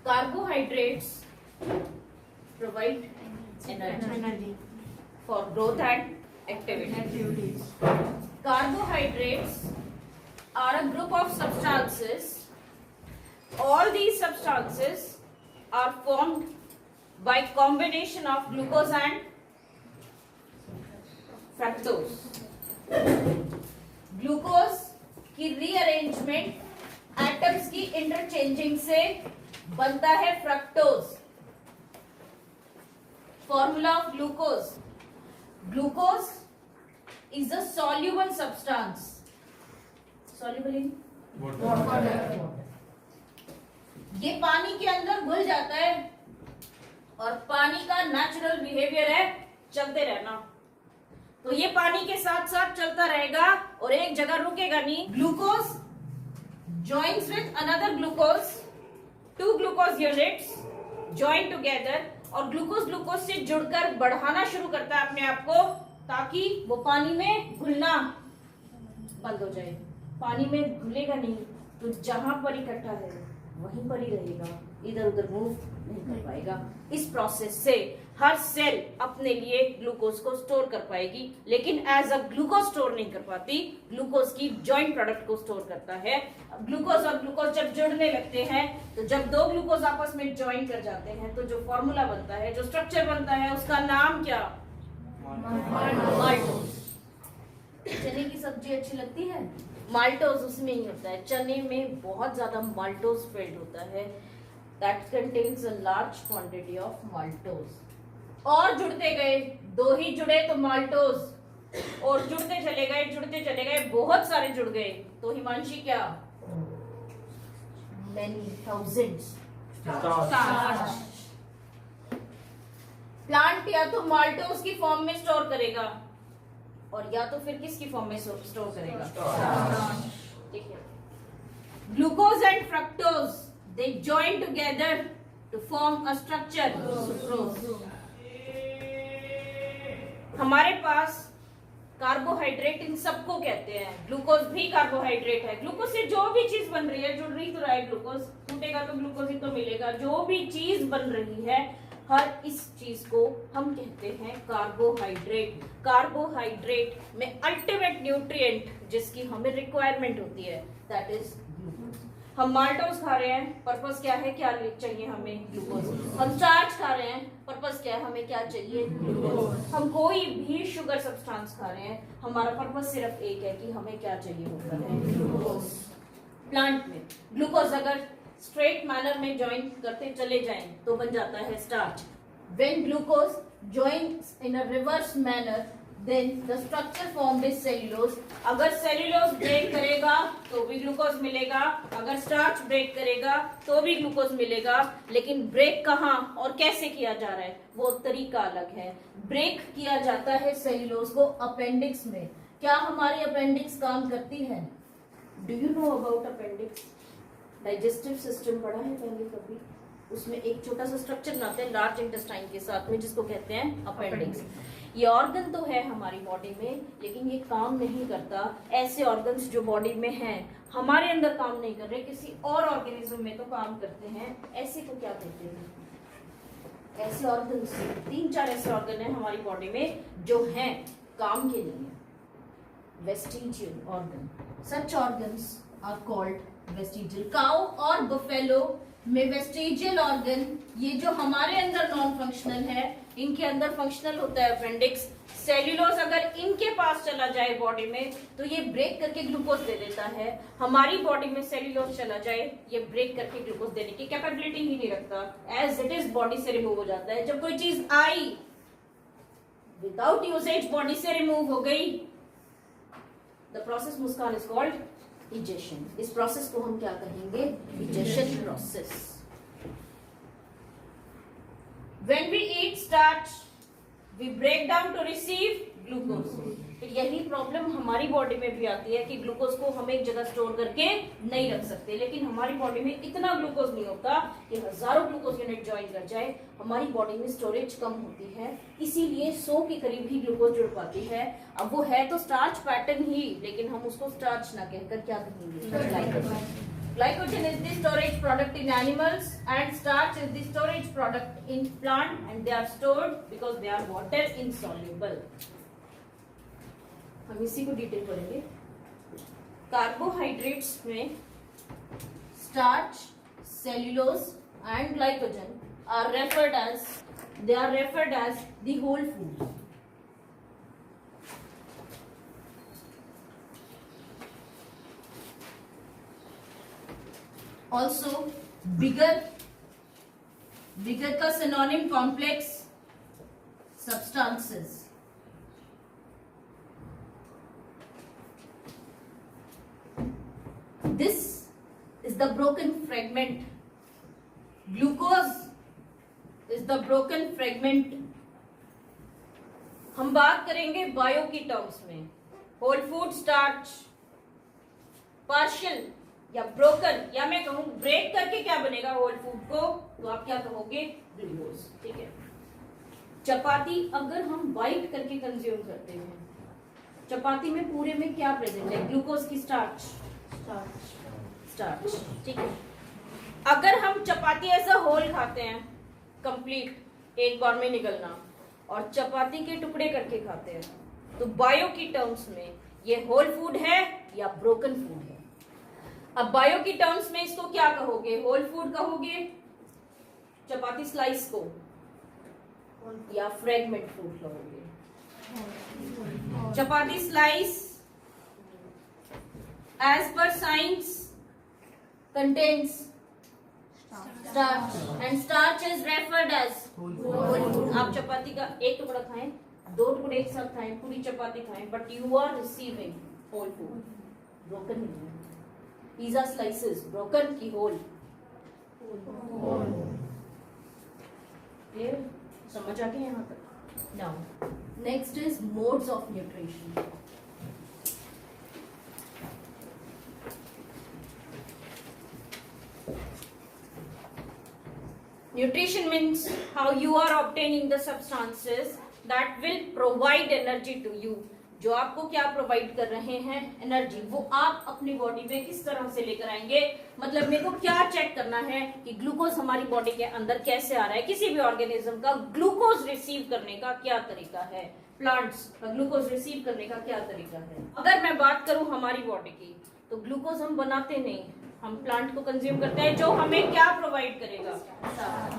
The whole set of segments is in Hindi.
Carbohydrates provide energy for growth and activity. Carbohydrates are a group of substances. All these substances are formed by combination of glucose and fructose. Glucose की रीअरेंजमेंट एटम्स की इंटरचेंजिंग से बनता है fructose. Formula of glucose. Glucose is a soluble substance. Soluble in water. ये पानी के अंदर घुल जाता है और पानी का नेचुरल बिहेवियर है चलते रहना. तो ये पानी के साथ साथ चलता रहेगा और एक जगह रुकेगा नहीं. Glucose joins with another glucose. 2 glucose units join together और ग्लूकोज ग्लूकोज से जुड़कर बढ़ाना शुरू करता है अपने आप को, ताकि वो पानी में घुलना बंद हो जाए. पानी में घुलेगा नहीं तो जहां पर इकट्ठा है वहीं पर ही रहेगा, इधर उधर मूव नहीं कर पाएगा. इस प्रोसेस से हर सेल अपने लिए ग्लूकोज को स्टोर कर पाएगी, लेकिन एज अ ग्लूकोज स्टोर नहीं कर पाती. ग्लूकोज की जॉइंट प्रोडक्ट को स्टोर करता है. ग्लूकोज और ग्लूकोज जब जुड़ने लगते हैं तो जब 2 ग्लूकोज आपस में ज्वाइन कर जाते हैं तो जो फॉर्मूला बनता है, जो स्ट्रक्चर बनता है, उसका नाम क्या? माल्टोज. चने की सब्जी अच्छी लगती है, माल्टोज उसमें ही होता है. चने में बहुत ज्यादा माल्टोज फिल्ड होता है. That contains a large quantity of maltose. और जुड़ते गए, 2 ही जुड़े तो माल्टोज, और जुड़ते चले गए, बहुत सारे जुड़ गए तो हिमांशी क्या? Many thousands. प्लांट या तो माल्टोज की फॉर्म में स्टोर करेगा और या तो फिर किसकी फॉर्म में स्टोर करेगा? ठीक है. Glucose and fructose they join together to form a structure sucrose. हमारे पास कार्बोहाइड्रेट इन सबको कहते हैं. ग्लूकोज भी कार्बोहाइड्रेट है. ग्लूकोज से जो भी चीज बन रही है, जुड़ रही तो रहा है, ग्लूकोज टूटेगा तो ग्लूकोज ही तो मिलेगा. जो भी चीज बन रही है, हर इस चीज को हम कहते हैं कार्बोहाइड्रेट. कार्बोहाइड्रेट में अल्टीमेट न्यूट्रिएंट जिसकी हमें रिक्वायरमेंट होती है, दैट इज ग्लूकोज. हम माल्टोज खा रहे हैं, पर्पस क्या है? क्या चाहिए हमें? ग्लूकोज. हम स्टार्च खा रहे हैं, पर्पस क्या है? हमें क्या चाहिए? ग्लूकोज. हम कोई भी शुगर सब्सटेंस खा रहे हैं, हमारा पर्पस सिर्फ एक है कि हमें क्या चाहिए होता है? ग्लूकोज. प्लांट में ग्लूकोज अगर स्ट्रेट मैनर में ज्वाइन करते चले जाएं तो बन जाता है starch. When glucose joins in a reverse manner then the structure formed is cellulose. अगर सेल्यूलोज ब्रेक करेगा तो भी ग्लूकोज मिलेगा, अगर स्टार्च ब्रेक करेगा तो भी ग्लूकोज मिलेगा. लेकिन ब्रेक कहाँ और कैसे किया जा रहा है वो तरीका अलग है. ब्रेक किया जाता है सेल्यूलोज को अपेंडिक्स में. क्या हमारी अपेंडिक्स काम करती है? Do you know about appendix? Digestive system पढ़ा है पहले कभी? उसमें एक छोटा सा स्ट्रक्चर बनाते हैं लार्ज इंटेस्टाइन के साथ में, जिसको कहते हैं अपेंडिक्स. ये ऑर्गन तो है हमारी बॉडी में, लेकिन ये काम नहीं करता. ऐसे ऑर्गन्स जो बॉडी में हैं, हमारे अंदर काम नहीं कर रहे, किसी और ऑर्गेनिज्म में तो काम करते हैं. ऐसे को क्या कहते हैं? ऐसे ऑर्गन्स 3-4 ऐसे ऑर्गन है हमारी बॉडी में जो हैं काम के लिए. Vestigial organ. Such organs are called vestigial. Cow और बफेलो में वेस्टिजियल ऑर्गन, ये जो हमारे अंदर नॉन फंक्शनल है, इनके अंदर फंक्शनल होता है अपेंडिक्स. सेल्यूलोज अगर इनके पास चला जाए बॉडी में तो ये ब्रेक करके ग्लूकोज दे देता है. हमारी बॉडी में सेल्यूलोज चला जाए, ये ब्रेक करके ग्लूकोज देने की कैपेबिलिटी ही नहीं रखता. एज इट इज बॉडी से रिमूव हो जाता है. जब कोई चीज आई विदाउट यूसेज बॉडी से रिमूव हो गई, the process Muskan is called egestion. इस प्रोसेस को हम क्या कहेंगे? Egestion process. When we eat starch, we break down to receive glucose. तो यही प्रॉब्लम हमारी बॉडी में भी आती है कि ग्लूकोज को हम एक जगह स्टोर करके नहीं रख सकते. लेकिन हमारी बॉडी में इतना ग्लूकोज नहीं होता कि हजारों ग्लूकोज यूनिट ज्वाइन कर जाए. हमारी बॉडी में स्टोरेज कम होती है, इसीलिए 100 के करीब ही ग्लूकोज जुड़ पाती है. अब वो है तो स्टार्च पैटर्न ही, लेकिन हम उसको स्टार्च ना कहकर क्या कहेंगे? Glycogen is the storage product in animals and starch is the storage product in plant and they are stored because they are water insoluble. हम इसी को डिटेल करेंगे. कार्बोहाइड्रेट्स में starch, cellulose and glycogen are referred as the whole food. Also bigger का synonym complex substances. This is the broken fragment. Glucose is the broken fragment. हम बात करेंगे बायो की टर्म्स में. होल फूड स्टार्च पार्शियल या ब्रोकन, या मैं कहूं ब्रेक करके क्या बनेगा होल फूड को, तो आप क्या कहोगे, ग्लूकोज. ठीक है. चपाती अगर हम बाइट करके कंज्यूम करते हैं, चपाती में पूरे में क्या प्रेजेंट है, ग्लूकोज की स्टार्च. ठीक है. अगर हम चपाती एज अ होल खाते हैं, कंप्लीट एक बार में निकलना, और चपाती के टुकड़े करके खाते हैं, तो बायो की टर्म्स में ये होल फूड है या ब्रोकन फूड है. अब बायो की टर्म्स में इसको क्या कहोगे, होल फूड कहोगे, चपाती स्लाइस को, या फ्रेगमेंट फूड कहोगे. Chapati slice as per science contains starch and starch is referred as whole food. आप चपाती का एक टुकड़ा खाएं, दो टुकड़े एक साथ खाएं, पूरी चपाती खाएं, but you are receiving whole food. Broken नहीं है. Pizza slices broken की whole. Clear? समझ आ गया यहाँ तक? Now next is modes of nutrition. Nutrition means how you are obtaining the substances that will provide energy to you. जो आपको क्या प्रोवाइड कर रहे हैं, एनर्जी, वो आप अपनी बॉडी में किस तरह से लेकर आएंगे. मतलब मेरे को क्या चेक करना है कि ग्लूकोज हमारी बॉडी के अंदर कैसे आ रहा है. किसी भी ऑर्गेनिज्म का ग्लूकोज रिसीव करने का क्या तरीका है, प्लांट्स का ग्लूकोज रिसीव करने का क्या तरीका है. अगर मैं बात करूं हमारी बॉडी की, तो ग्लूकोज हम बनाते नहीं, हम प्लांट को कंज्यूम करते हैं, जो हमें क्या प्रोवाइड करेगा,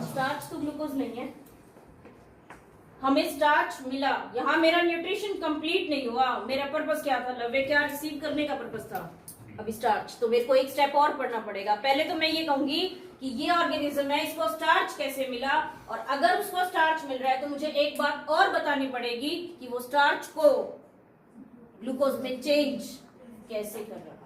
स्टार्च. तो ग्लूकोज नहीं है, हमें स्टार्च मिला. यहाँ मेरा न्यूट्रिशन कंप्लीट नहीं हुआ. मेरा पर्पस क्या था, लवे क्या रिसीव करने का पर्पस था, अभी स्टार्च. तो मेरे को एक स्टेप और पढ़ना पड़ेगा. पहले तो मैं ये कहूंगी कि ये ऑर्गेनिज्म है, इसको स्टार्च कैसे मिला, और अगर उसको स्टार्च मिल रहा है तो मुझे एक बात और बतानी पड़ेगी कि वो स्टार्च को ग्लूकोज में चेंज कैसे कर रहा है.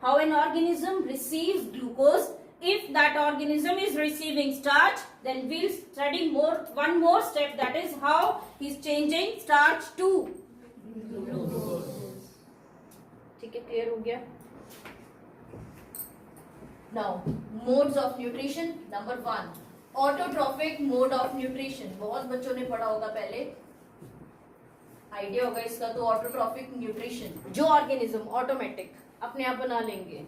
How an organism receives glucose. If that organism is receiving starch, then we'll study one more step, that is how he's changing starch to glucose. ठीक है, क्लियर हो गया. Now modes of nutrition. Number 1, autotrophic mode of nutrition. बहुत बच्चों ने पढ़ा होगा पहले, आइडिया होगा इसका. तो ऑटोट्रॉफिक न्यूट्रिशन, जो ऑर्गेनिज्म ऑटोमेटिक अपने आप बना लेंगे,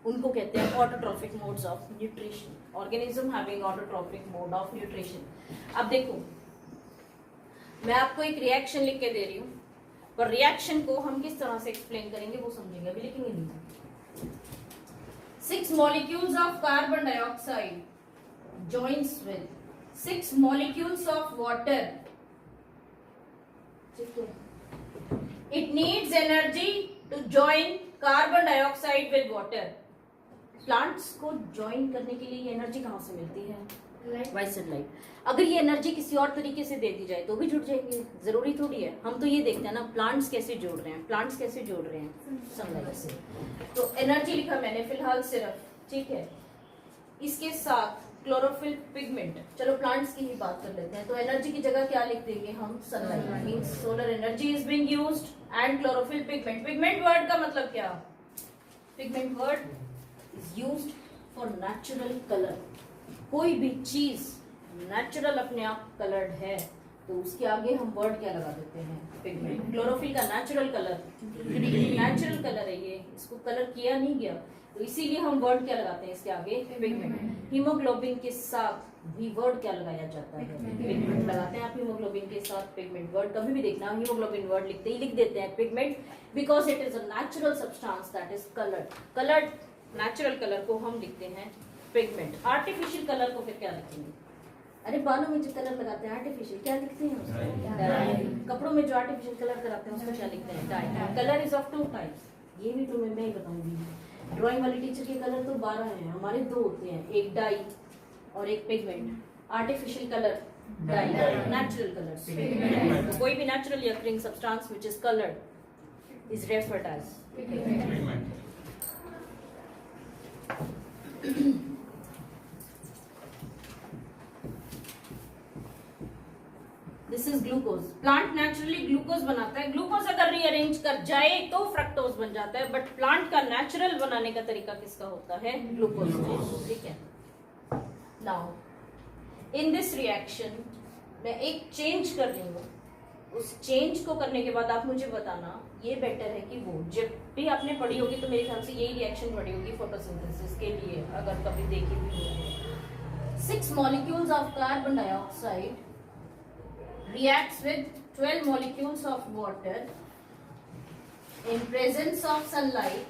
उनको कहते हैं autotrophic modes of nutrition. Organism having autotrophic mode of nutrition. अब देखो, मैं आपको एक रिएक्शन लिख के दे रही हूं, पर रिएक्शन को हम किस तरह से एक्सप्लेन करेंगे वो समझेंगे, अभी लिखेंगे नहीं. 6 molecules of carbon dioxide joins with 6 molecules of water. It needs energy to join carbon dioxide with water. Plants को ज्वाइन करने के लिए ये एनर्जी कहाँ से मिलती है, बाय सनलाइट. अगर ये एनर्जी किसी और तरीके से दे दी जाए तो भी जुड़ जाएंगे, जरूरी थोड़ी है. हम तो ये देखते हैं ना, प्लांट्स कैसे जोड़ रहे हैं, प्लांट्स कैसे जोड़ रहे हैं, सनलाइट से. तो एनर्जी लिखा मैंने फिलहाल सिर्फ, ठीक है. इसके साथ क्लोरोफिल पिगमेंट, चलो प्लांट्स की ही बात कर लेते हैं. तो एनर्जी की जगह क्या लिख देंगे हम, sunlight. Means solar energy is being used and chlorophyll pigment. Pigment word का मतलब क्या, pigment word is used for natural colour. कोई भी चीज नेचुरल अपने आप कलर्ड है तो उसके आगे हम वर्ड क्या लगा देते हैं, पिगमेंट. क्लोरोफिल का natural colour green, natural colour है ये, इसको कलर किया नहीं गया. तो इसीलिए हम वर्ड क्या लगाते हैं इसके आगे, पिगमेंट। हीमोग्लोबिन के साथ भी वर्ड क्या लगाया जाता है, पिगमेंट लगाते हैं। आप हीमोग्लोबिन के साथ पिगमेंट वर्ड कभी भी देखना, हीमोग्लोबिन वर्ड लिखते ही लिख देते हैं pigment, because it is a natural substance that is coloured. Coloured natural colour को हम लिखते हैं पिगमेंट। आर्टिफिशियल कलर को फिर क्या लिखेंगे? अरे बालों में जो कलर लगाते हैं आर्टिफिशियल, क्या लिखते हैं उसको? डाई। कपड़ों में जो आर्टिफिशियल कलर कराते हैं उसको क्या लिखते हैं? Dye. Colour is of 2 types, ये भी तुम्हें मैं ही बताऊंगी। ड्राइंग वाले टीचर के कलर तो 12 हैं, हमारे 2 होते हैं, एक डाई और एक pigment. Artificial colour dye, natural colour. तो कोई भी naturally occurring substance which is coloured is referred as pigment. This is glucose. Plant naturally glucose बनाता है। ग्लूकोज अगर रीअरेंज कर जाए तो फ्रक्टोज बन जाता है, बट प्लांट का नेचुरल बनाने का तरीका किसका होता है? ग्लूकोज। ठीक है। नाउ इन दिस रिएक्शन मैं एक चेंज कर रही हूँ, उस चेंज को करने के बाद आप मुझे बताना ये बेटर है कि वो। जब भी आपने पढ़ी होगी तो मेरे ख्याल से यही रिएक्शन पढ़ी होगी फोटोसिंथेसिस के लिए, अगर कभी देखी भी हो। 6 molecules of carbon dioxide reacts with 12 molecules of water in presence of sunlight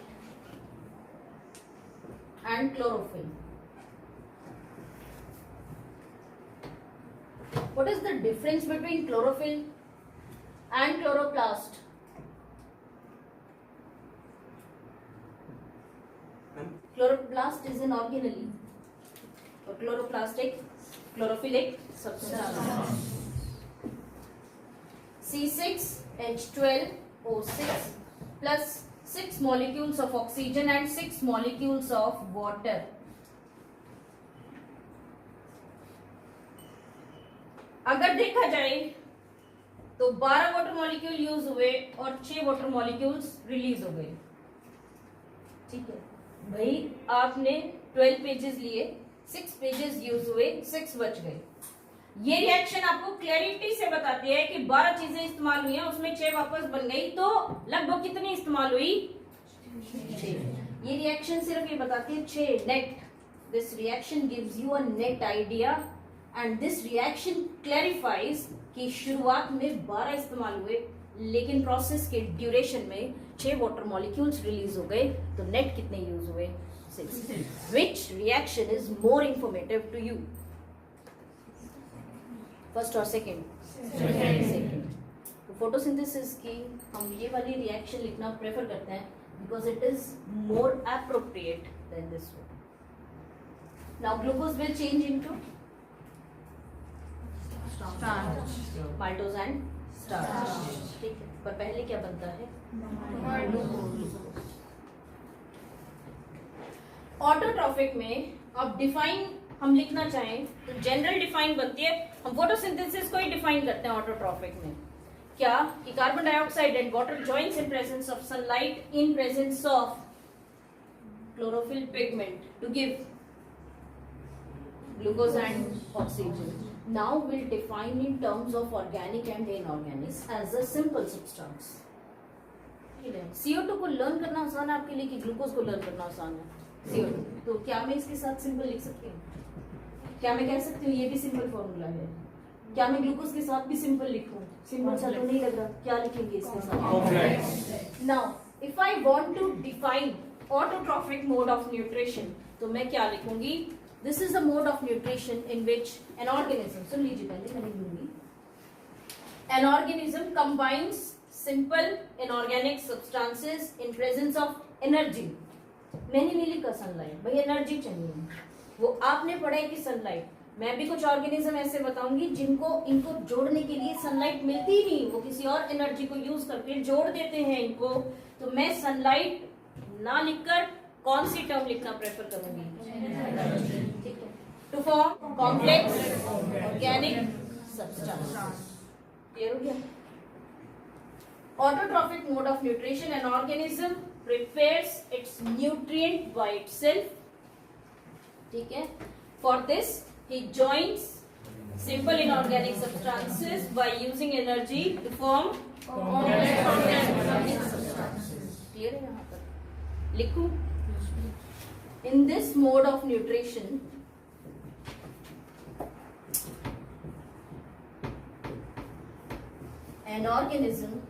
and chlorophyll. What is the difference between chlorophyll and chloroplast? Chloroplast is an organelle और chloroplast एक chlorophyll एक substance। C6H12O6 plus 6 molecules of oxygen and 6 molecules of water. अगर देखा जाए तो 12 वाटर मॉलिक्यूल यूज हुए और 6 वाटर मॉलिक्यूल्स रिलीज हो गए। ठीक है भाई, आपने 12 पेजेस लिए, 6 पेजेस यूज हुए, 6 बच गए। ये रिएक्शन आपको क्लैरिटी से बताती है कि 12 चीजें इस्तेमाल हुई हैं, उसमें 6 वापस बन गई, तो लगभग कितनी इस्तेमाल हुई? 6। ये रिएक्शन सिर्फ ये बताती है 6 net. This reaction gives you a net idea and this reaction clarifies कि शुरुआत में 12 इस्तेमाल हुए, लेकिन प्रोसेस के ड्यूरेशन में 6 वाटर मॉलिक्यूल्स रिलीज हो गए, तो नेट कितने यूज हुए? 6। Which reaction is more informative to you, first और सेकेंड? सेकेंड। तो फोटोसिंथेसिस की हम ये वाली रिएक्शन लिखना प्रेफर करते हैं because it is more appropriate than this one. Now glucose will change into maltose and starch. ठीक है, पर पहले क्या बनता है? ऑटोट्रॉफिक में अब डिफाइन हम लिखना चाहें तो जनरल डिफाइन बनती है। हम फोटोसिंथेसिस को ही डिफाइन करते हैं ऑटोट्रॉफिक में, क्या कि carbon dioxide and water joins in presence of sunlight in presence of chlorophyll pigment to give glucose and oxygen. Now we'll define in terms of organic and inorganic as a simple substance. CO2 को लर्न करना आसान है आपके लिए कि ग्लूकोज को लर्न करना आसान है? CO2। तो क्या मैं इसके साथ सिंपल लिख सकती हूँ? क्या मैं कह सकती हूँ ये भी सिंपल फॉर्मूला है? क्या मैं ग्लूकोज के साथ भी सिंपल लिखूं? सिंपल सा तो नहीं लग रहा, क्या लिखेंगे इसके साथ? Now if I want to define autotrophic mode of nutrition, तो मैं क्या लिखूंगी? This is the mode of nutrition in which an organism, सुन लीजिए पहले मैं लिख दूंगी, an organism combines simple inorganic substances in presence of energy. मैंने नहीं लिखा सनलाइट, भाई एनर्जी चाहिए, वो आपने पढ़ा है कि सनलाइट। मैं भी कुछ ऑर्गेनिज्म ऐसे बताऊंगी जिनको इनको जोड़ने के लिए सनलाइट मिलती ही नहीं, वो किसी और एनर्जी को यूज करके जोड़ देते हैं इनको। तो मैं सनलाइट ना लिखकर कौन सी टर्म लिखना प्रेफर करूंगी? ठीक है, to form complex organic substance. Clear हो गया? Autotrophic mode of nutrition, an organism prepares its nutrient by itself. ठीक है? For this, he joins simple inorganic substances by using energy to form complex organic substances. Clear है यहाँ पर? लिखूं? In this mode of nutrition, an organism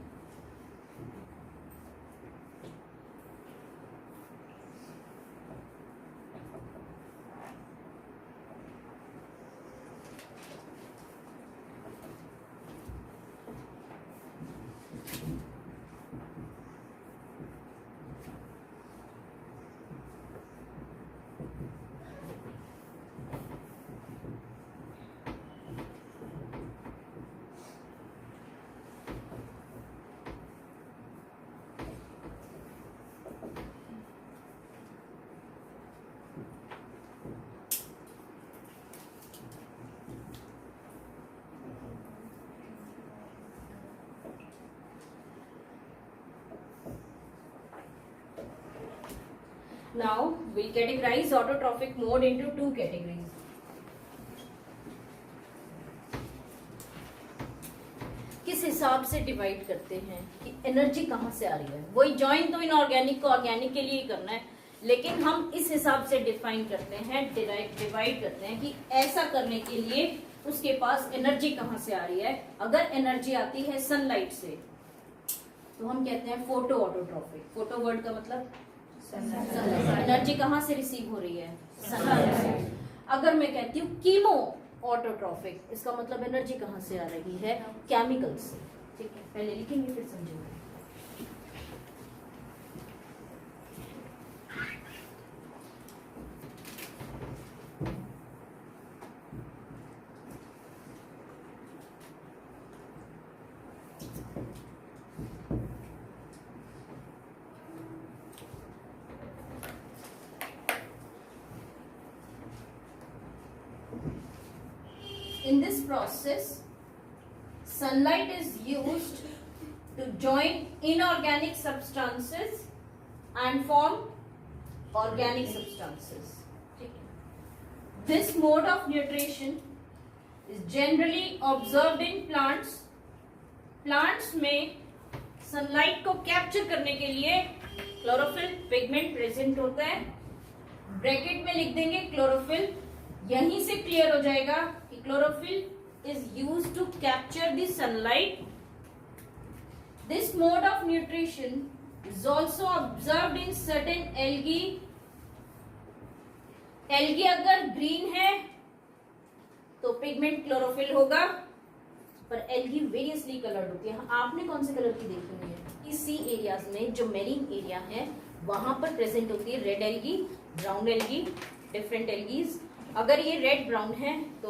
Now we categorize autotrophic mode into two categories. किस हिसाब से डिवाइड करते हैं कि एनर्जी कहाँ से आ रही है? वही ज्वाइन तो इनऑर्गेनिक को ऑर्गेनिक के लिए ही करना है, लेकिन हम इस हिसाब से डिफाइन करते हैं, डिवाइड करते हैं कि ऐसा करने के लिए उसके पास एनर्जी कहाँ से आ रही है। अगर एनर्जी आती है सनलाइट से तो हम कहते हैं फोटो ऑटोट्रॉफिक। फोटो वर्ड का मतलब एनर्जी कहाँ से रिसीव हो रही है? सनलाइट से। अगर मैं कहती हूँ कीमो ऑटोट्रॉफिक, इसका मतलब एनर्जी कहाँ से आ रही है? केमिकल से। ठीक है, पहले लिखेंगे फिर समझेंगे। In this process, sunlight is used to join inorganic substances and form organic substances. This mode of nutrition is generally observed in plants. Plants में sunlight को capture करने के लिए chlorophyll pigment present होता है। ब्रैकेट में लिख देंगे chlorophyll। यहीं से क्लियर हो जाएगा कि chlorophyll is used to capture the sunlight. This mode of nutrition is also observed in certain algae. Algae अगर green है तो पिगमेंट क्लोरोफिल होगा, पर एल्गी वेरियसली कलर्ड होती है। आपने कौन से कलर की देखी हुई है? इसी एरियाज में जो मेरीन एरिया है वहां पर प्रेजेंट होती है red algae, brown algae, different algae. अगर ये रेड ब्राउन है तो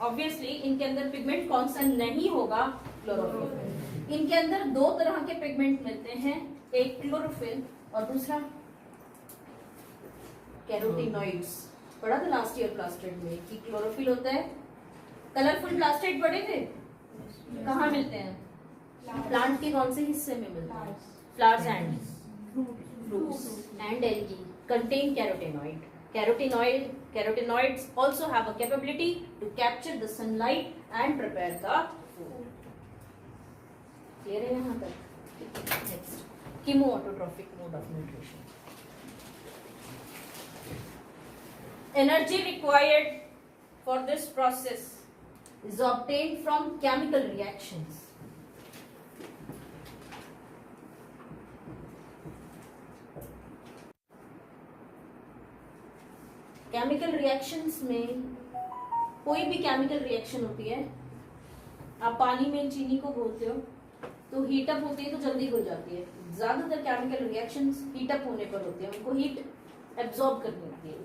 ऑब्वियसली इनके अंदर पिगमेंट कौन सा नहीं होगा? क्लोरोफिल। इनके अंदर दो तरह के पिगमेंट मिलते हैं, एक क्लोरोफिल और दूसरा कैरोटीनॉइड्स। पढ़ा था लास्ट ईयर क्लास 10 में कि क्लोरोफिल होता है। कलरफुल प्लास्टिड पढ़े थे? कहाँ मिलते हैं? प्लांट के कौन से हिस्से में मिलते हैं? Flowers and fruits and algae contain carotenoid. Carotenoids also have a capability to capture the sunlight and prepare the food. Clear है यहाँ तक? Next, chemoautotrophic mode of nutrition. Energy required for this process is obtained from chemical reactions. Chemical reactions में कोई भी केमिकल रिएक्शन होती है, आप पानी में चीनी को घोलते हो तो हीट अप होती है तो जल्दी घुल जाती है। ज्यादातर केमिकल रिएक्शंस हीट अप होने पर होते हैं, उनको हीट एब्जॉर्ब करनी होती है।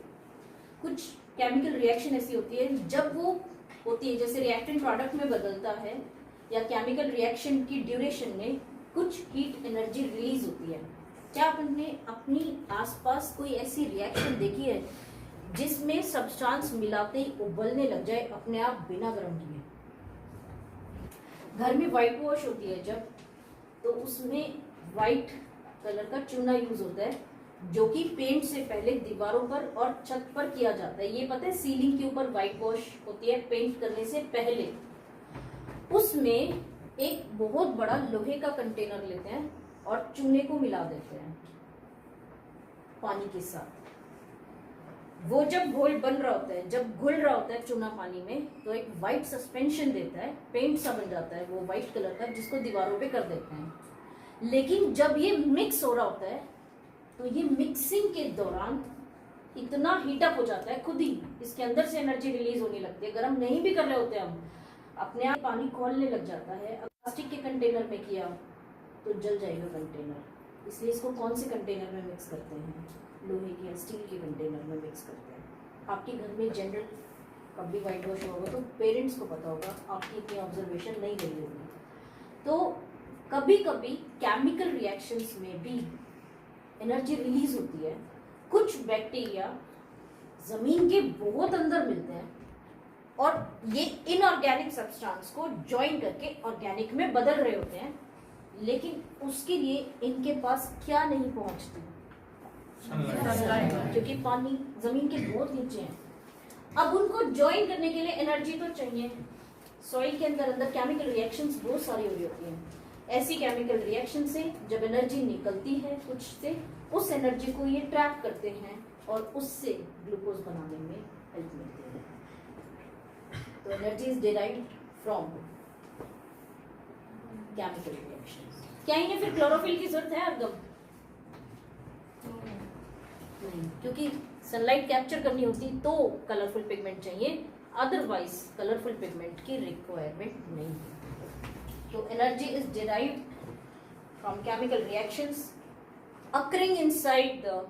कुछ केमिकल रिएक्शन ऐसी होती है जब वो होती है, जैसे रिएक्टेंट प्रोडक्ट में बदलता है या केमिकल रिएक्शन की ड्यूरेशन में कुछ हीट एनर्जी रिलीज होती है। क्या आपने अपनी आसपास कोई ऐसी रिएक्शन देखी है जिसमें सब्सटेंस मिलाते ही उबलने लग जाए अपने आप बिना गर्म किए? घर में व्हाइट वॉश होती है जब, तो उसमें व्हाइट कलर का चूना यूज होता है जो कि पेंट से पहले दीवारों पर और छत पर किया जाता है। ये पता है, सीलिंग के ऊपर व्हाइट वॉश होती है पेंट करने से पहले। उसमें एक बहुत बड़ा लोहे का कंटेनर लेते हैं और चूने को मिला देते हैं। पानी के साथ। वो जब घोल बन रहा होता है, जब घुल रहा होता है चूना पानी में, तो एक वाइट सस्पेंशन देता है, पेंट सा बन जाता है वो वाइट कलर का, जिसको दीवारों पे कर देते हैं। लेकिन जब ये मिक्स हो रहा होता है तो ये मिक्सिंग के दौरान इतना हीटअप हो जाता है, खुद ही इसके अंदर से एनर्जी रिलीज होने लगती है। गर्म नहीं भी कर रहे होते हम, अपने आप पानी खोलने लग जाता है। अगर प्लास्टिक के कंटेनर में किया तो जल जाएगा कंटेनर, इसलिए इसको कौन से कंटेनर में मिक्स करते हैं? लोहे के या स्टील के कंटेनर में मिक्स करते हैं। आपके घर में जनरल कभी वाइट वॉश होगा तो पेरेंट्स को पता होगा, आपकी इतनी ऑब्जर्वेशन नहीं रही होगी। तो कभी कभी केमिकल रिएक्शंस में भी एनर्जी रिलीज होती है। कुछ बैक्टीरिया जमीन के बहुत अंदर मिलते हैं और ये इनऑर्गेनिक सब्सटेंस को ज्वाइन करके ऑर्गेनिक में बदल रहे होते हैं, लेकिन उसके लिए इनके पास क्या नहीं पहुंचती? क्योंकि पानी जमीन के बहुत नीचे है। अब उनको ज्वाइन करने के लिए एनर्जी तो चाहिए। सॉइल के अंदर केमिकल रिएक्शंस बहुत सारी हो रही होती हैं। ऐसी केमिकल रिएक्शन से जब एनर्जी निकलती है कुछ से, उस एनर्जी को ये ट्रैप करते हैं और उससे ग्लूकोज बनाने में हेल्प मिलती है। तो energy is derived from chemical reactions. क्या इन्हें फिर क्लोरोफिल की जरूरत है हरदम? नहीं, क्योंकि सनलाइट कैप्चर करनी होती तो कलरफुल पिगमेंट चाहिए, अदरवाइज कलरफुल पिगमेंट की रिक्वायरमेंट नहीं है। तो energy is derived from chemical reactions occurring inside the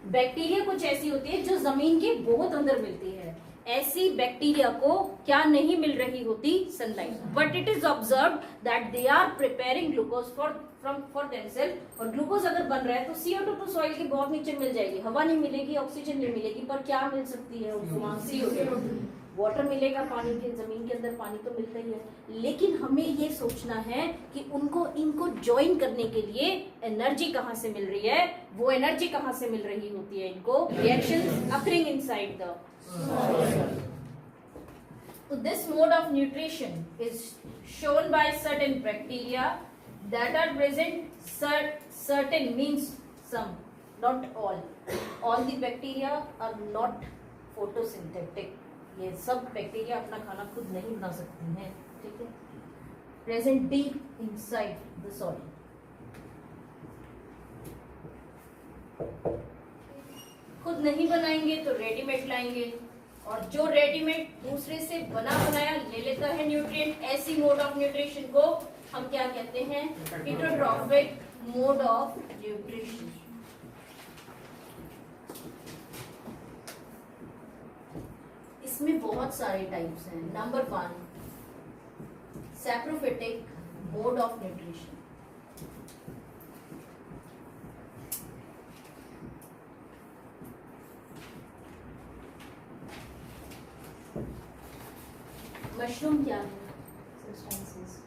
bacteria. कुछ ऐसी होती है जो जमीन के बहुत अंदर मिलती है। ऐसी बैक्टीरिया को क्या नहीं मिल रही होती? Sunlight. But it is observe that they are preparing glucose for themself. और ग्लूकोज अगर बन रहा है तो CO2 तो सॉइल के बहुत नीचे मिल जाएगी, हवा नहीं मिलेगी, ऑक्सीजन नहीं मिलेगी, पर क्या मिल सकती है? CO2। वाटर मिलेगा, पानी के जमीन के अंदर पानी तो मिलता ही है। लेकिन हमें ये सोचना है कि इनको ज्वाइन करने के लिए एनर्जी कहाँ से मिल रही है? वो एनर्जी कहाँ से मिल रही होती है इनको? Reactions occurring inside the soil. So this mode of nutrition is shown by certain bacteria that are present. Certain means some, not all. All the bacteria are not photosynthetic. ये सब बैक्टीरिया अपना खाना खुद नहीं बना सकती हैं, ठीक है? Present deep inside the soil. खुद नहीं बनाएंगे तो रेडीमेड लाएंगे, और जो रेडीमेड दूसरे से बना बनाया ले लेता है न्यूट्रिएंट। ऐसी मोड ऑफ न्यूट्रिशन को हम क्या कहते हैं? Heterotrophic mode of nutrition. इसमें बहुत सारे टाइप्स हैं। Number 1, saprophytic mode of nutrition. Mushroom क्या है? सब्सटेंसेस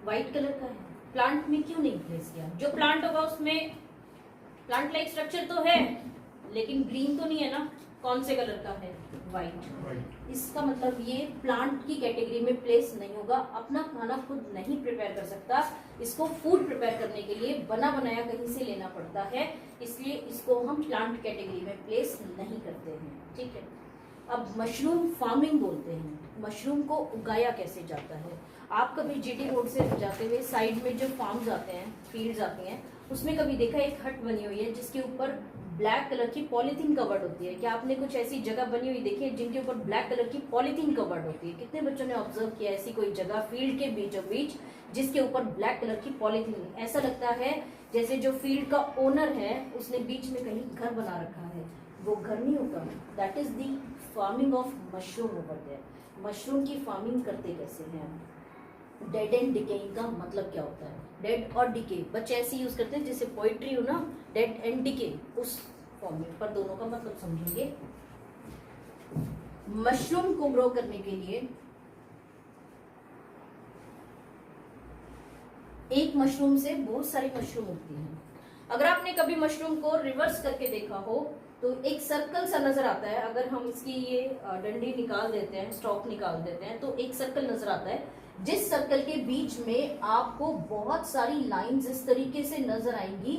व्हाइट कलर का है। प्लांट में क्यों नहीं प्लेस किया? जो प्लांट होगा उसमें प्लांट लाइक स्ट्रक्चर तो है, लेकिन ग्रीन तो नहीं है ना। कौन से कलर का है? व्हाइट। इसका मतलब ये प्लांट की कैटेगरी में प्लेस नहीं होगा। अपना खाना खुद नहीं प्रिपेयर कर सकता, इसको फूड प्रिपेयर करने के लिए बना बनाया कहीं से लेना पड़ता है, इसलिए इसको हम प्लांट कैटेगरी में प्लेस नहीं करते हैं, ठीक है? अब मशरूम फार्मिंग बोलते हैं। मशरूम को उगाया कैसे जाता है? आप कभी GT रोड से जाते हुए साइड में जो फार्म्स आते हैं, फील्ड्स आती हैं, उसमें कभी देखा एक हट बनी हुई है जिसके ऊपर ब्लैक कलर की पॉलीथीन कवर्ड होती है? क्या आपने कुछ ऐसी जगह बनी हुई देखी है जिनके ऊपर ब्लैक कलर की पॉलीथीन कवर्ड होती है? कितने बच्चों ने ऑब्जर्व किया ऐसी कोई जगह फील्ड के बीचों बीच जिसके ऊपर ब्लैक कलर की पॉलीथीन? ऐसा लगता है जैसे जो फील्ड का ओनर है उसने बीच में कहीं घर बना रखा है। वो घर नहीं होता। That is the farming of mushroom over there. Mushroom की फार्मिंग करते कैसे हैं? डेड एंड डिकेइंग का मतलब क्या होता है? डेड और डिके बच्चे ऐसे यूज करते हैं जैसे पोइट्री हो ना, डेड एंड डिके, उस फॉर्म में, पर दोनों का मतलब समझेंगे। मशरूम को ग्रो करने के लिए एक मशरूम से बहुत सारी मशरूम उगती हैं। अगर आपने कभी मशरूम को रिवर्स करके देखा हो तो एक सर्कल सा नजर आता है। अगर हम इसकी ये डंडी निकाल देते हैं, स्टॉक निकाल देते हैं, तो एक सर्कल नजर आता है, जिस सर्कल के बीच में आपको बहुत सारी लाइंस इस तरीके से नजर आएंगी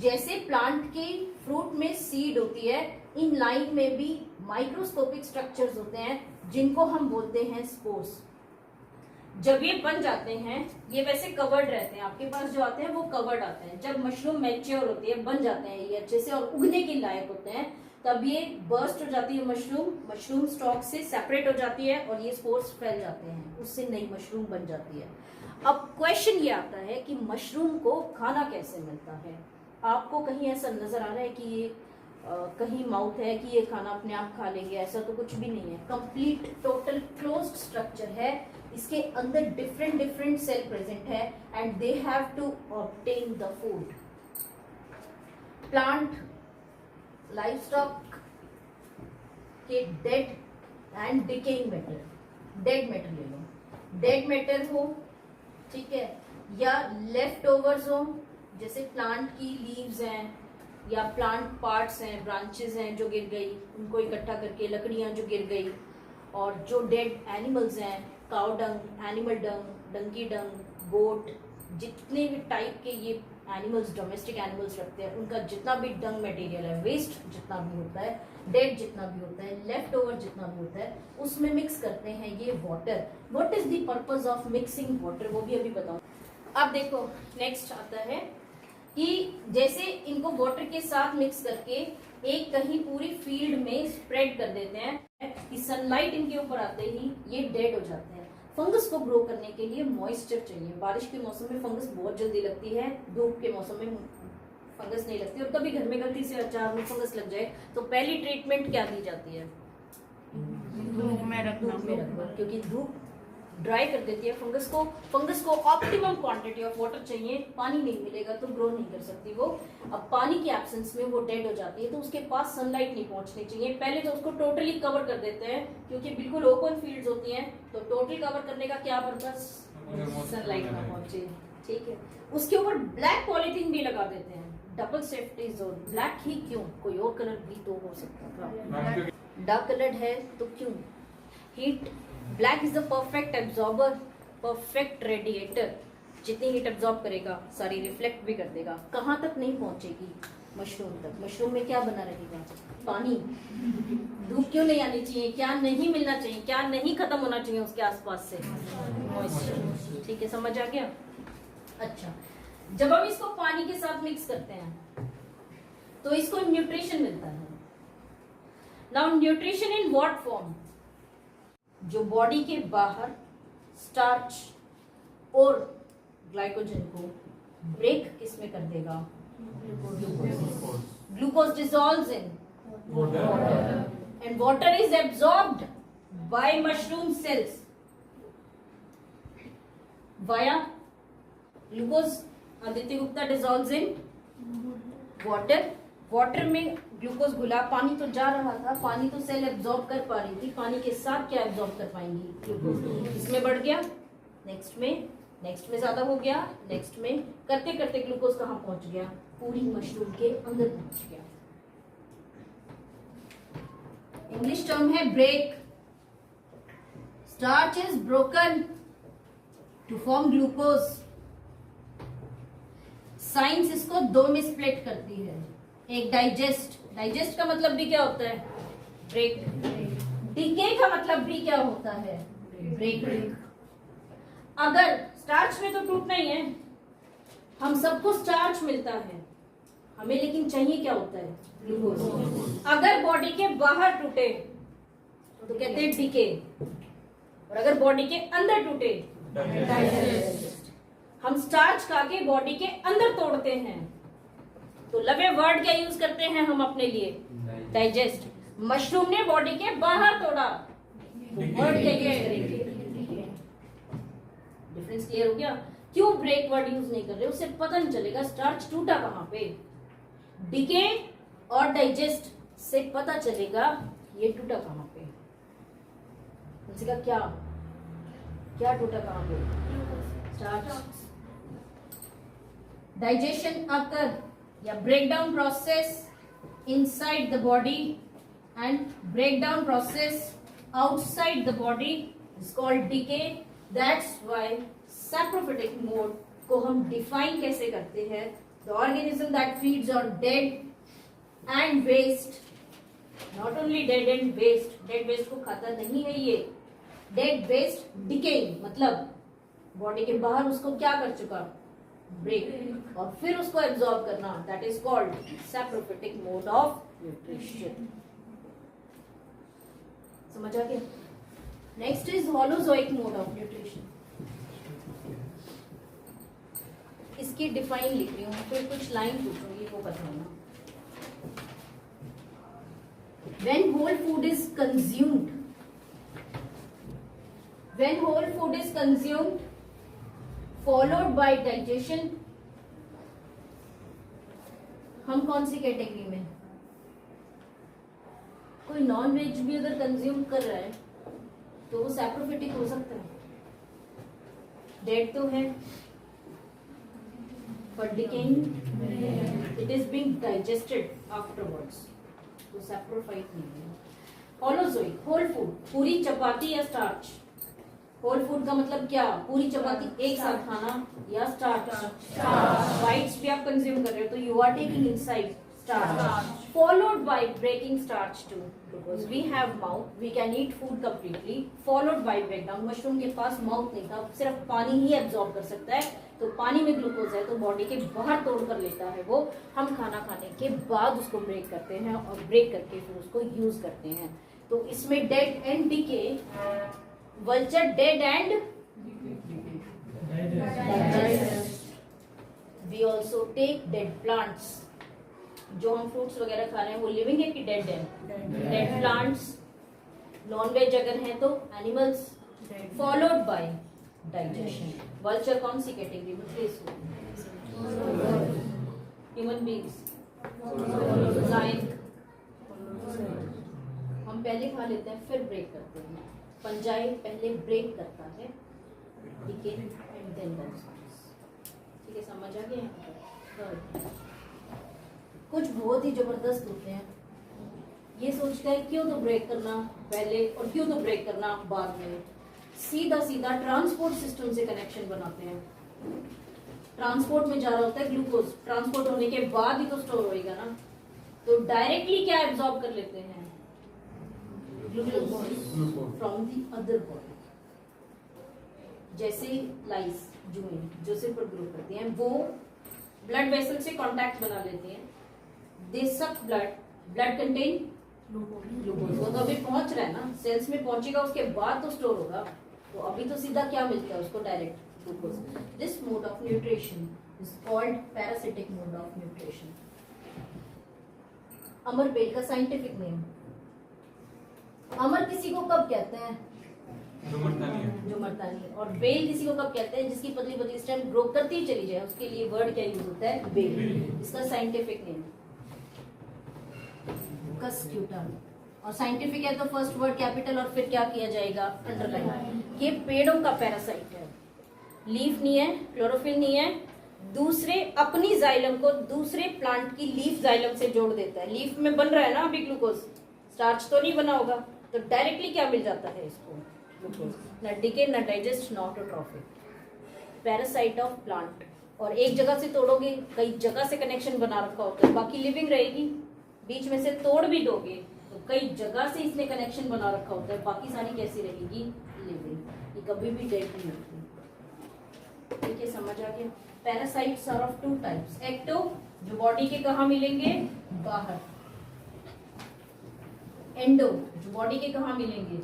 जैसे प्लांट के फ्रूट में सीड होती है, इन लाइन में भी माइक्रोस्कोपिक स्ट्रक्चर्स होते हैं जिनको हम बोलते हैं स्पोर्स। जब ये बन जाते हैं, ये वैसे कवर्ड रहते हैं, आपके पास जो आते हैं वो कवर्ड आते हैं। जब मशरूम मैच्योर होती है, बन जाते हैं ये अच्छे से और उगने के लायक होते हैं, तब ये बर्स्ट हो जाती है मशरूम स्टॉक से सेपरेट हो जाती है और ये स्पोर्स फैल जाते हैं, उससे नई मशरूम बन जाती है। अब क्वेश्चन ये आता है कि मशरूम को खाना कैसे मिलता है। आपको कहीं ऐसा नजर आ रहा है कि ये कहीं माउथ है कि ये खाना अपने आप खा लेंगे, ऐसा तो कुछ भी नहीं है। कंप्लीट टोटल क्लोज्ड स्ट्रक्चर है, इसके अंदर डिफरेंट सेल प्रेजेंट है and they have to obtain the food. Plant livestock के dead and decaying matter, dead matter ले लो, डेड मैटर हो, ठीक है, या लेफ्ट ओवर्स हो, जैसे प्लांट की लीव्स हैं या प्लांट पार्ट्स हैं, ब्रांचेस हैं जो गिर गई, उनको इकट्ठा करके, लकड़ियां जो गिर गई, और जो डेड एनिमल्स हैं, cow dung, animal dung, donkey dung, goat, जितने भी टाइप के ये एनिमल्स, डोमेस्टिक एनिमल्स रखते हैं, उनका जितना भी डंग मटेरियल है, वेस्ट जितना भी होता है, डेड जितना भी होता है, लेफ्ट ओवर जितना भी होता है, उसमें मिक्स करते हैं ये water. What is the purpose of mixing water, वो भी अभी बताऊं। अब देखो नेक्स्ट आता है कि जैसे इनको वाटर के साथ मिक्स करके एक कहीं पूरी फील्ड में स्प्रेड कर देते हैं कि सनलाइट इनके ऊपर आते ही ये डेड हो जाते हैं। फंगस को ग्रो करने के लिए मॉइस्चर चाहिए। बारिश के मौसम में फंगस बहुत जल्दी लगती है, धूप के मौसम में फंगस नहीं लगती। और कभी घर में गलती से अचार में फंगस लग जाए तो पहली ट्रीटमेंट क्या दी जाती है? धूप में रखना, क्योंकि धूप ड्राई कर देती है फंगस को। फंगस को ऑप्टिमम क्वांटिटी ऑफ वाटर चाहिए, पानी नहीं मिलेगा तो ग्रो नहीं कर सकती वो। अब पानी की एब्सेंस में वो डेड हो जाती है, तो उसके पास सनलाइट नहीं पहुंचनी चाहिए। पहले तो उसको टोटली कवर कर देते हैं, क्योंकि बिल्कुल ओपन फील्ड्स होती हैं, तो टोटल कवर करने का क्या पर्पस? सनलाइट ना पहुंचे, ठीक है। उसके ऊपर ब्लैक पॉलिथीन भी लगा देते हैं, डबल सेफ्टी जोन। ब्लैक ही क्यों, कोई और कलर भी तो हो सकता था। डार्क कलर्ड है तो क्यों? Heat, black is the perfect absorber, perfect radiator. जितनी हीट एब्जॉर्ब करेगा सारी रिफ्लेक्ट भी कर देगा। कहाँ तक नहीं पहुंचेगी? मशरूम तक। मशरूम में क्या बना रहेगा? पानी। धूप क्यों नहीं आनी चाहिए? क्या नहीं मिलना चाहिए? क्या नहीं खत्म होना चाहिए उसके आसपास से? मॉइस्चर। ठीक है, समझ आ गया? अच्छा, जब हम इसको पानी के साथ मिक्स करते हैं तो इसको न्यूट्रिशन मिलता है। Now nutrition in what form? जो बॉडी के बाहर स्टार्च और ग्लाइकोजन को ब्रेक किसमें कर देगा? Glucose dissolves in water and water is absorbed by mushroom cells via glucose. Aditya Gupta dissolves in water. वाटर में ग्लूकोज घुला, पानी तो जा रहा था, पानी तो सेल एब्जॉर्ब कर पा रही थी, पानी के साथ क्या एब्जॉर्ब कर पाएंगी? ग्लूकोज। इसमें बढ़ गया, नेक्स्ट में ज्यादा हो गया, नेक्स्ट में करते करते ग्लूकोज कहाँ पहुंच गया? पूरी मशरूम के अंदर पहुंच गया। इंग्लिश टर्म है break. Starch is broken to form glucose. Science इसको दो में स्प्लिट करती है। एक डाइजेस्ट, डाइजेस्ट का मतलब भी क्या होता है? ब्रेक। डीके का मतलब भी क्या होता है? ब्रेक। अगर स्टार्च में तो टूटना ही है, हम सबको स्टार्च मिलता है, हमें लेकिन चाहिए क्या होता है? ग्लूकोज। अगर बॉडी के बाहर टूटे तो कहते हैं डीके, और अगर बॉडी के अंदर टूटे डाइजेस्ट। हम स्टार्च खा के बॉडी के अंदर तोड़ते हैं, तो लवे वर्ड क्या यूज करते हैं हम अपने लिए? डाइजेस्ट। मशरूम ने बॉडी के बाहर तोड़ा, वर्ड क्या यूज करेंगे? डिफरेंस क्लियर हो गया? क्यों ब्रेक वर्ड यूज नहीं कर रहे? उससे पता नहीं चलेगा स्टार्च टूटा कहां पे। डिके और डाइजेस्ट से पता चलेगा ये टूटा कहां पे। उनसे का क्या क्या टूटा कहां पे? स्टार्च। डाइजेशन अकर या breakdown process inside the body and breakdown process outside the body is called decay. That's why saprophytic mode को हम define कैसे करते हैं? The organism that feeds on dead and waste, not only dead and waste, dead waste को खाता नहीं है ये, dead waste decaying, मतलब बॉडी के बाहर उसको क्या कर चुका, ब्रेक, और फिर उसको एब्जॉर्ब करना, that is called saprophytic mode of nutrition. समझ आ गया? Next is holozoic mode of nutrition. इसकी डिफाइन लिख रही हूँ, फिर कुछ लाइन पूछूंगी वो बताना. When whole food is consumed, when whole food is consumed followed by digestion, हम कौन सी कैटेगरी में? कोई नॉन वेज भी अगर कंज्यूम कर रहा है तो वो सैप्रोफिटिक हो सकता है. डेड तो है but decaying, it is being digested afterwards, तो सैप्रोफाइट नहीं है. होलोजोइक, होल फूड, पूरी चपाती या स्टार्च. होल फूड का मतलब क्या? पूरी चपाती एक साथ खाना या स्टार्च. राइट्स भी आप कंज्यूम कर रहे हो तो you are taking inside starch, followed by breaking starch too, because we have mouth, we can eat food completely, followed by breakdown. Mushroom के पास माउथ नहीं था, सिर्फ पानी ही एब्जॉर्ब कर सकता है, तो पानी में ग्लूकोज है तो बॉडी के बाहर तोड़ कर लेता है वो. हम खाना खाने के बाद उसको ब्रेक करते हैं और ब्रेक करके फिर उसको यूज करते हैं. तो इसमें dead and decay, vulture dead and we also take dead plants. जो हम फ्रूट्स वगैरह खा रहे हैं वो लिविंग है कि डेड है? Dead plants. नॉन वेज अगर है तो animals, followed by digestion. Vulture कौन सी कैटेगरी में? प्लीज. ह्यूमन बींग्स, हम पहले खा लेते हैं फिर ब्रेक करते हैं. पंजाई पहले ब्रेक करता है, ठीक है, एंड देन डाइजेस्ट. ठीक है, समझ आ गया? कुछ बहुत ही जबरदस्त होते हैं, ये सोचते हैं क्यों तो ब्रेक करना पहले और क्यों तो ब्रेक करना बाद में. सीधा सीधा ट्रांसपोर्ट सिस्टम से कनेक्शन बनाते हैं. ट्रांसपोर्ट में जा रहा होता है ग्लूकोज, ट्रांसपोर्ट होने के बाद ही तो स्टोर होएगा ना, तो डायरेक्टली क्या एब्जॉर्ब कर लेते हैं? Glucose from the other body. जैसे लाइस, जुएं जो सिर पर ग्रो करती हैं, वो ब्लड वेसल से कांटेक्ट बना लेती हैं. दे सक ब्लड, ब्लड कंटेन ग्लूकोज. वो तो अभी पहुंच रहा है ना, सेल्स में पहुंचेगा उसके बाद तो स्टोर होगा. तो अभी तो सीधा क्या मिलता है उसको? Direct glucose. This mode of nutrition is called parasitic mode of nutrition. अमर बेल का साइंटिफिक नेम. अमर किसी को कब कहते हैं? जो मरता नहीं है. और बेल किसी को कब कहते हैं? जिसकी पतली पतली स्टेम ग्रो करती ही चली जाए, उसके लिए वर्ड क्या यूज होता है? बेल. इसका साइंटिफिक नेम कस्क्यूटम. और साइंटिफिक है तो फर्स्ट वर्ड कैपिटल और फिर क्या किया जाएगा? अंडरलाइन. ये पेड़ों का पैरासाइट है. लीफ नहीं है, क्लोरोफिल नहीं है, दूसरे अपनी जाइलम को दूसरे प्लांट की लीफ जाइलम से जोड़ देता है. लीफ में बन रहा है ना अभी ग्लूकोज, स्टार्च तो नहीं बना होगा, तो डायरेक्टली क्या मिल जाता है इसको? ग्लूकोज. न डिके, न डाइजेस्ट, न ऑटोट्रॉफिक. Parasite of plant. और एक जगह से तोड़ोगे, कई जगह से कनेक्शन बना रखा होता है, बाकी लिविंग रहेगी. बीच में से तोड़ भी दोगे तो कई जगह से इसने कनेक्शन बना रखा होता है, बाकी सारी कैसी रहेगी? लिविंग. ये कभी भी डेड नहीं होती. ठीक है, समझ आ गया? Parasites are of two types. Ecto, जो बॉडी के कहाँ मिलेंगे? बाहर. एंडो, जो बॉडी के कहाँ मिलेंगे?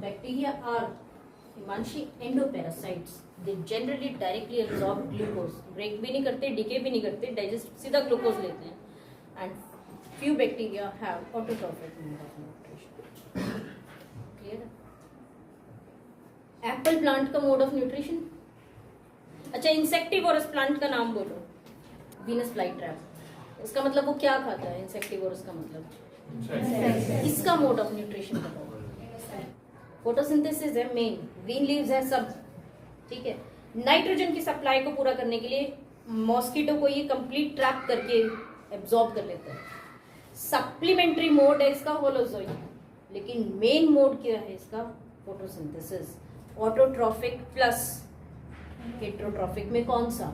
Bacteria are Himanshi endoparasites. They generally directly absorb glucose. Break भी नहीं करते, डिके भी नहीं करते, डाइजेस्ट सीधा ग्लूकोज लेते हैं. And few bacteria have autotrophic mode of nutrition. Clear? Apple plant का मोड ऑफ न्यूट्रिशन. अच्छा, इंसेक्टिवोरस प्लांट का नाम बोलो. Venus flytrap. इसका मतलब वो क्या खाता है? इंसेक्टिवोरस का मतलब इसका मोड ऑफ न्यूट्रिशन बताओ. फोटोसिंथेसिस है मेन, ग्रीन लीव्स है सब, ठीक है. नाइट्रोजन की सप्लाई को पूरा करने के लिए मॉस्किटो को ये कंप्लीट ट्रैप करके एब्जॉर्ब कर लेता है. सप्लीमेंट्री मोड है इसका होलोजोइक, लेकिन मेन मोड क्या है इसका? फोटोसिंथेसिस. ऑटोट्रॉफिक प्लस हेट्रोट्रॉफिक में कौन सा?